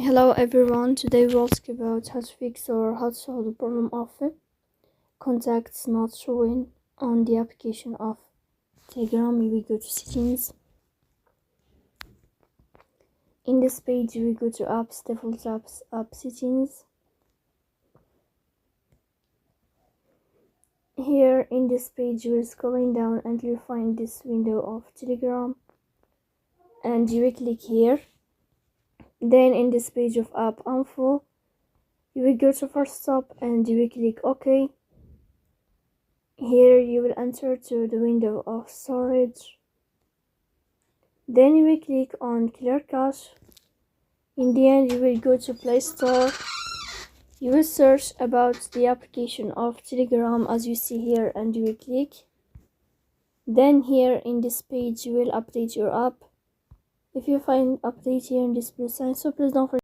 Hello everyone, today we'll talk about how to fix or how to solve the problem of contacts not showing on the application of Telegram. We go to settings. In this page we go to apps, default apps, app settings. Here in this page you will scrolling down until you find this window of Telegram and you will click here. Then in this page of app info you will go to first stop and you will click OK. Here you will enter to the window of storage. Then you will click on clear cache. In the end you will go to Play Store. You will search about the application of Telegram as you see here and you will click. Then here in this page you will update your app. If you find update here in this blue sign, so please don't forget